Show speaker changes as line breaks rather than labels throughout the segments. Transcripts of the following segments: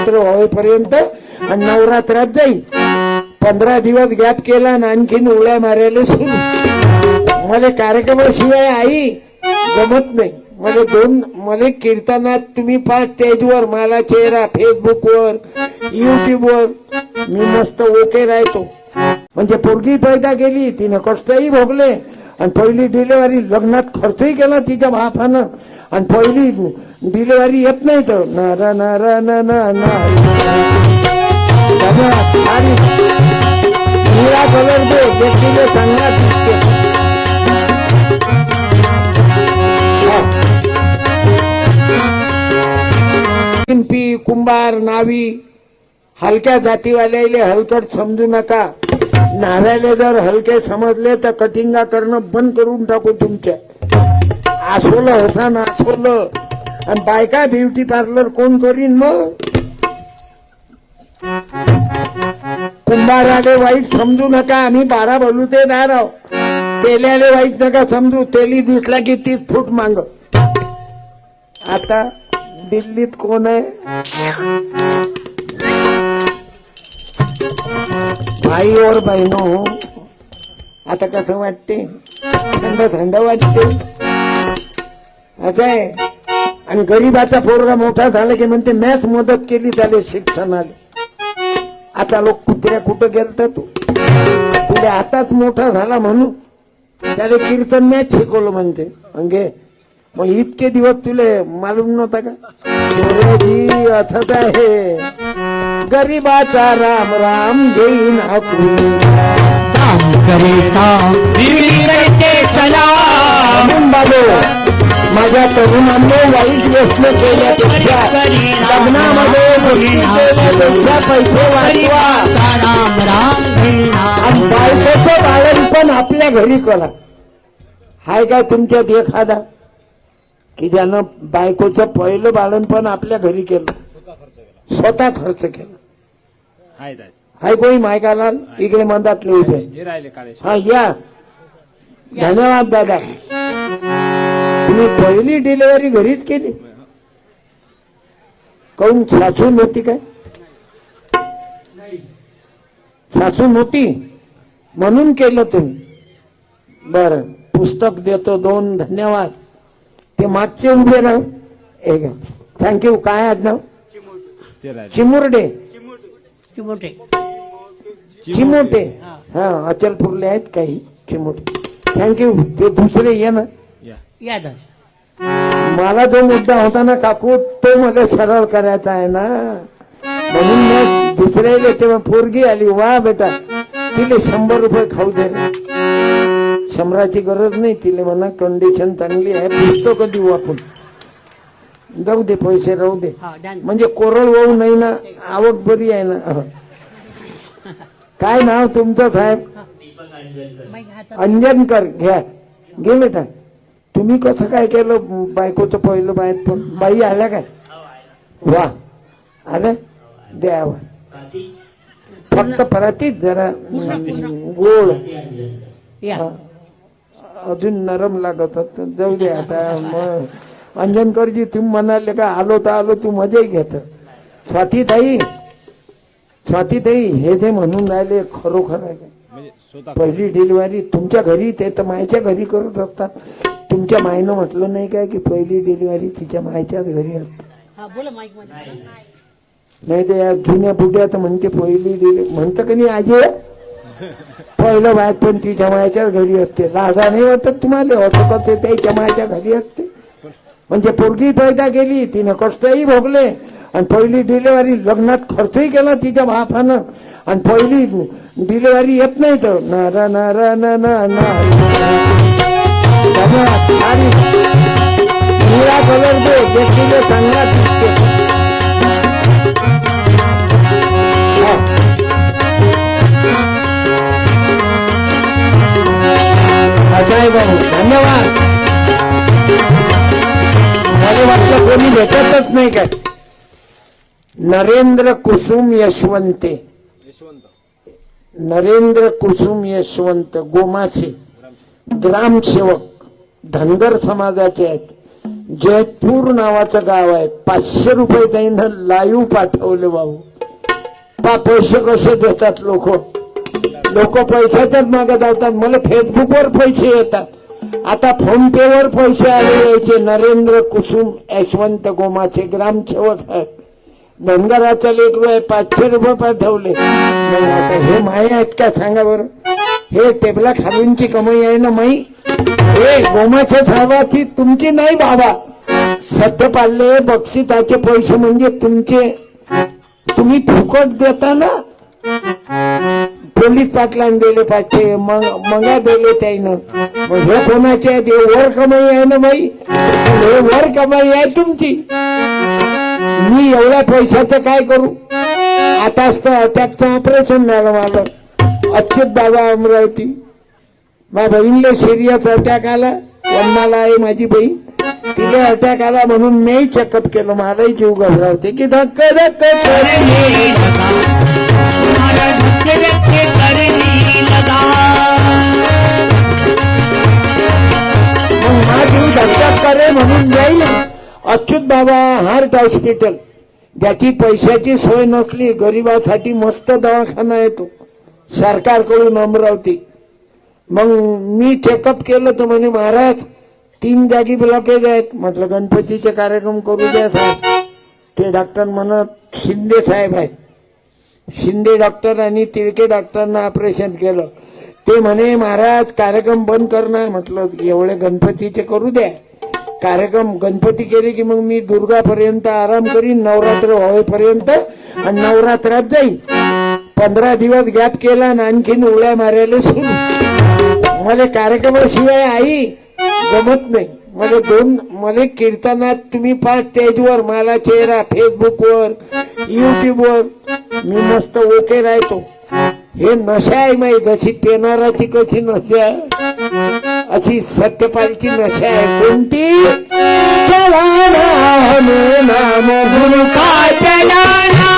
नवरात्र होईपर्यंत आणि नवरात्रात जाईल. 15 दिवस गॅप केला आणि आणखीन उड्या मारायला सुरू. मला कार्यक्रमाशिवाय आई जमत नाही. मला कीर्तनात तुम्ही पाच स्टेजवर, मला चेहरा फेसबुकवर, युट्यूबवर मी मस्त ओके राहतो. म्हणजे पोरगी पैदा केली, तिनं कष्टही भोगले आणि पहिली डिलिव्हरी लग्नात खर्चही केला तिच्या बापानं. आणि पहिली डिलिव्हरी येत नाही तर नारा नारा ना ना ना निळा कलर दे व्यक्तीला चांगला दिसते. शिंपी, कुंभार, नावी हलक्या जातीवाल्याले हलकट समजू नका. नाव्याले जर हलके समजले तर कटिंगा करणं बंद करून टाकू तुमच्या. आसोलं हसन आसोलं आणि बायका ब्युटी पार्लर कोण करीन मग. कुंभाराले वाईट समजू नका. आम्ही 12 बलुतेदार आहोत. तेल्याले वाईट नका समजू. तेली दिसला की 30 फूट मांग. आता दिल्लीत कोण आहे भाई और बहिणो. आता कसं वाटते, थंड थंड वाटते असं आहे. आणि गरीबाचा पोरगा मोठा झाला की म्हणते मॅच मदत केली त्याला शिक्षणाला. आता लोक कुत्र्या कुठं गेलता तू, तुला हातात मोठा झाला म्हणून त्याला कीर्तन मॅच शिकवलं म्हणते. अंगे मग इतके दिवस तुले मालूम नव्हता का. सूर्यजी असंच आहे, गरीबाचा राम राम घेईन आखून माझ्या तरुणांनी वाईट व्यसन केल्यापेक्षा लग्नामध्ये मुली केल्यापेक्षा पैसे वाचवा. आणि बायकोचं बाळण पण आपल्या घरी करा. हाय का तुमच्यात एखादा की ज्यानं बायकोचं पहिलं बाळण पण आपल्या घरी केलं, स्वतः खर्च केला. हाय कोणी मायकालाल इकडे मंदातले उभे. हा या, धन्यवाद दादा. तुम्ही पहिली डिलिव्हरी घरीच केली. काऊन सासू नव्हती काय? सासू नव्हती म्हणून केलं तुम्ही. बर, पुस्तक देतो 2. धन्यवाद. ते मागचे उभे राहू. एक थँक्यू. काय आडनाव? चिमुरडे. चिमोटे. हा, अचलपूरले आहेत काही चिमोटे. थँक्यू. ते दुसरे ये ना. मला जो मुद्दा होता ना काकू, तो मला सरळ करायचा आहे ना, म्हणून मी दुसऱ्याला तेव्हा पोरगी आली. वा बेटा, तिले 100 रुपये खाऊ दे. 100ची गरज नाही तिले, म्हणा कंडिशन चांगली आहे, पुस्तक देऊ आपण. जाऊ दे, पैसे राहू दे. म्हणजे कोरड वाहू नाही ना, आवक बरी आहे ना. काय नाव तुमचं साहेब? अंजनकर. घ्या, घे बेटा. तुम्ही कसं काय केलं बायकोचं पहिलं बाहेर पण? बाई आल्या काय? वा, आल्या द्यावा. फक्त परातीत जरा गोळ, अजून नरम लागत होत. जाऊ दे आता. मग अंजनकरजी तुम्ही म्हणाले का आलो तर आलो, तू मजाही घेत. स्वातीताई, स्वातीताई हे जे म्हणून राहिले खरोखर आहे का? पहिली डिलिव्हरी तुमच्या घरी, ते तर मायच्या घरी करत असतात. तुमच्या मायनं म्हटलं नाही काय की पहिली डिलिव्हरी तिच्या मायच्याच घरी असते? नाही ते या जुन्या बुड्या तर म्हणते पहिली डिलिव्हरी म्हणतं का नाही आजी, पहिलं बाहेर पण तिच्या मायच्याच घरी असते. लागा नाही वाटत तुम्हाला? होतं कसं त्याच्या मायच्या घरी असते. म्हणजे पोरगी पैदा केली, तिनं कष्टही भोगले आणि पहिली डिलिव्हरी लग्नात खर्चही केला तिच्या बापानं. आणि पहिली डिलिव्हरी येत नाही तर नारा नारा ना ना ना निळा कलर दे व्यक्तीला चांगला दिसते. अजय भाऊ धन्यवाद. मला वाटलं कोणी भेटतच नाही काय. नरेंद्र कुसुम यशवंते, नरेंद्र कुसुम यशवंत गोमासे, ग्रामसेवक, धनगर समाजाचे आहेत. जैतपूर नावाचं गाव आहे, 500 रुपये त्यानं लाईव्ह पाठवले बाबू. पैसे कसे देतात लोक पैशाच्याच मागे धावतात. मला फेसबुकवर पैसे येतात, आता फोन पे वर पैसे आले यायचे. नरेंद्र कुसुम यशवंत गोमाचे ग्रामसेवक आहेत, धनगराचा लेकरू आहे, 500 रुपये पाठवले. मग आता हे माय आहेत का सांगा बरं? हे टेबला खालूनची कमाई आहे ना माई? हे गोमाच्या साहेबाची तुमची नाही बाबा. सत्यपालले बक्षिसाचे पैसे म्हणजे तुमचे, तुम्ही फुकट देता ना. पोलीस पाटलांना दिले 500, मंगा दिले त्यानं. मग हे कोणाचे आहेत? हे वर कमाई आहे ना बाई, हे वर कमाई आहे तुमची. मी एवढ्या पैशाचं काय करू? आताच तर अटॅकचं ऑपरेशन झालं मला. अच्युत बाबा अमरावती, माझ्या बहिणीला सिरियस अटॅक आला. वन्नाला आहे माझी बहीण, तिला अटॅक आला म्हणून मी चेकअप केलं. मलाही जीव घबरावते की धक्क धक्क हा जीव धक्का करे म्हणून जाईल. अच्युत बाबा हार्ट हॉस्पिटल, ज्याची पैशाची सोय नसली गरीबासाठी मस्त दवाखाना येतो सरकारकडून अमरावती. मग मी चेकअप केलं तर म्हणे महाराज 3 जागी ब्लॉकेज आहेत. म्हटलं गणपतीचे कार्यक्रम करू द्या साहेब. ते डॉक्टर म्हणत शिंदे साहेब आहेत, शिंदे डॉक्टर आणि तिळके डॉक्टरना ऑपरेशन केलं. ते म्हणे महाराज कार्यक्रम बंद करणार. म्हटलं एवढे गणपतीचे करू द्या कार्यक्रम. गणपती केले की मग मी दुर्गापर्यंत आराम करीन, नवरात्र होईपर्यंत, आणि नवरात्रात जाईन. 15 दिवस गॅप केला आणि आणखीन उड्या मारायला सुरू. मला कार्यक्रमाशिवाय आई जमत नाही. मला कीर्तनात तुम्ही 5 स्टेजवर, मला चेहरा फेसबुकवर युट्यूबवर मी मस्त ओके राहतो. हे नशा आहे माही, जशी पेनाराची कशी नशा आहे अशी सत्यपालची नशा आहे. कोणती? चलाना हमें नाम गुरु का चलाना,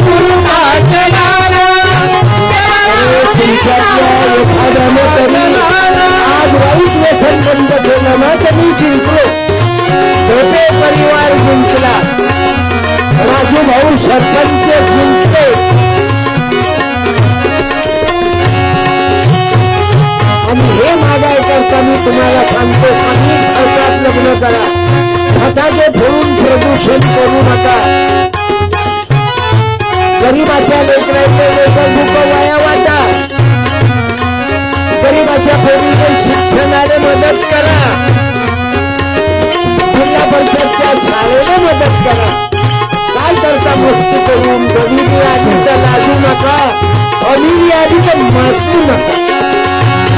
गुरु का चलाना. तुमच्यातल्या एखाद्याने तरी आज वाईट व्यसन बंद केलं ना तर मी जिंकलो. छोटे परिवार जिंकला, राजू भाऊ सरपंच जिंकले. आणि हे मागाय करता मी तुम्हाला सांगतो, कमी खर्चात लग्न करा, फटाके फोडून प्रदूषण करू नका. गरीबाच्या लेकरांचे लेकर दुःख वाया वाटा. गरीबाच्या पोरीने शिक्षणाला मदत करा, जिल्हा परिषदच्या शाळेला मदत करा. काय करता मस्ती करून? गरीबी आधी तर लाजू नका, अमीरी आधी तर माजू नका.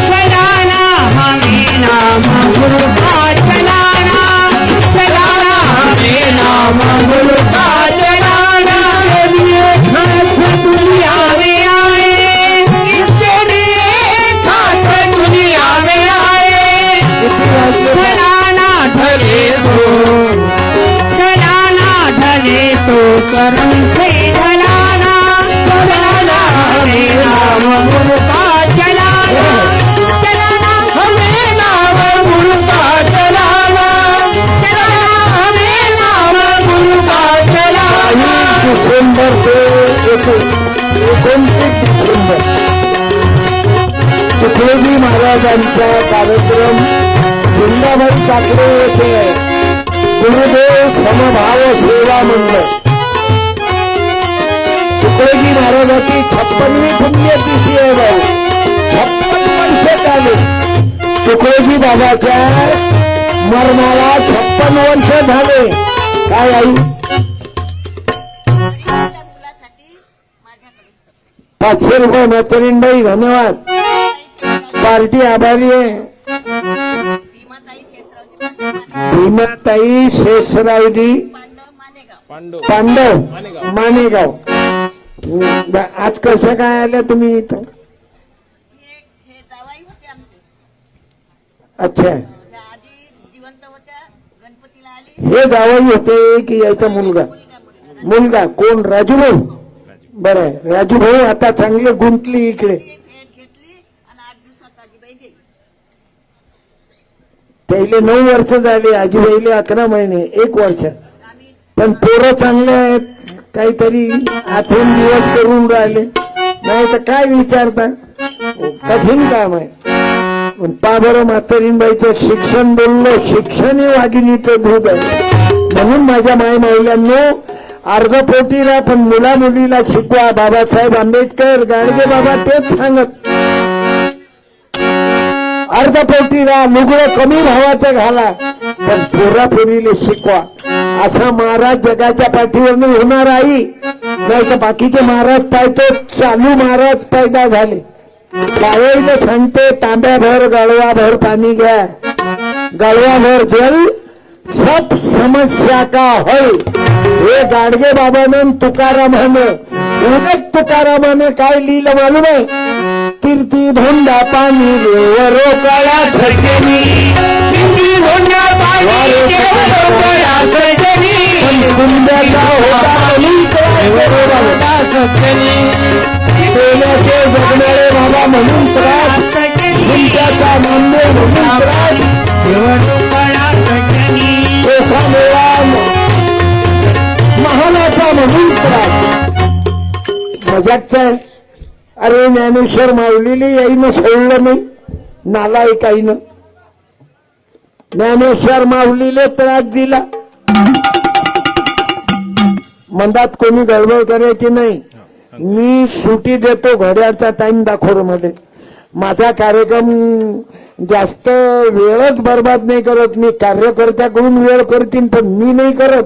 चलाना हमें नाम गुरु का चलाना, चलाना हमें नाम गुरु का चलाना. के लिए खास दुनिया में आए, इसके लिए खास दुनिया में आए. चलाना ढले तो करम से ढलाना, चलाना हमें नाम गुरु का चलाना, चलाना हमें नाम गुरु का चलाना, चलाना हमें नाम गुरु का चलाना. 22 डिसेंबर ते 29 डिसेंबर तुकडोजी महाराजांचा कार्यक्रम वृंदावन टाकले येथे गुरुदेव समभाव सेवा मंडळ. तुकडोजी महाराजांची 56वी पुण्यतिथी आहे भाऊ. 56 वर्ष झाले तुकडोजी बाबाच्या मरणाला. 56 वर्ष झाले. काय आई? 500 रुपये म्हातारींबाई, धन्यवाद. पार्टी आभारी आहे. भीमाताई शेषरावजी पांडव मानेगाव. आज कसं काय आलं तुम्ही इथं? अच्छा, हे जावई होते की याचा मुलगा? मुलगा कोण? राजूभाऊ. बरं, राजूभाऊ आता चांगले गुंतली इकडे. पहिले 9 वर्ष झाले, आजीबाईले 11 महिने, 1 वर्ष. पण पोरं चांगले आहेत, काहीतरी आठवण दिवस करून राहिले, नाही तर काय विचारता, कठीण काम आहे. पण पा बरं म्हातारीणबाईचं शिक्षण बोललं, शिक्षण हे वाघिणीचं दूध आहे. म्हणून माझ्या माय माऊल्यांनो अर्धपोटीला पण मुला मुलीला शिकवा. बाबासाहेब आंबेडकर, गाडगे बाबा तेच सांगत, अर्धपोटीला लुगडं कमी भावाचं घाला पण पोरापोरीले शिकवा. असा महाराज जगाच्या पाठीवर नाही होणार आई, नाही तर बाकीचे महाराज पाहतो चालू महाराज पैदा झाले. बायाईला सांगते तांब्याभर गळवाभर पाणी घ्या, गळवाभर जल सब समस्या का हल. हे गाडगे बाबानं तुकारामानं, उलट तुकारामानं काय लिहिलं मालूम आहे? कीर्ती धोंडा पाणी देवरो काळा छटणी, कीर्ती धोंडा पाणी देवरो काळा छटणी, कुंड्याचा होता म्हणून देवरो छटणी, देण्याचे जगणारे बाबा म्हणून त्रास, कुंड्याचा नांदेड म्हणून त्रास, देवरो काळा छटणी, एखाद्या महानाचा म्हणून त्रास. मजाकचा आहे. अरे ज्ञानेश्वर माऊलीले याईनं सोडलं नाही, नालायकाईनं ज्ञानेश्वर माऊलीले त्रास दिला. मंदात कोणी गडबड करायची नाही. मी सुटी देतो, घड्याळचा टाइम दाखवतो मध्ये. माझा कार्यक्रम जास्त वेळच बर्बाद नाही करत. मी कार्यकर्त्याकडून वेळ करतील पण मी नाही करत.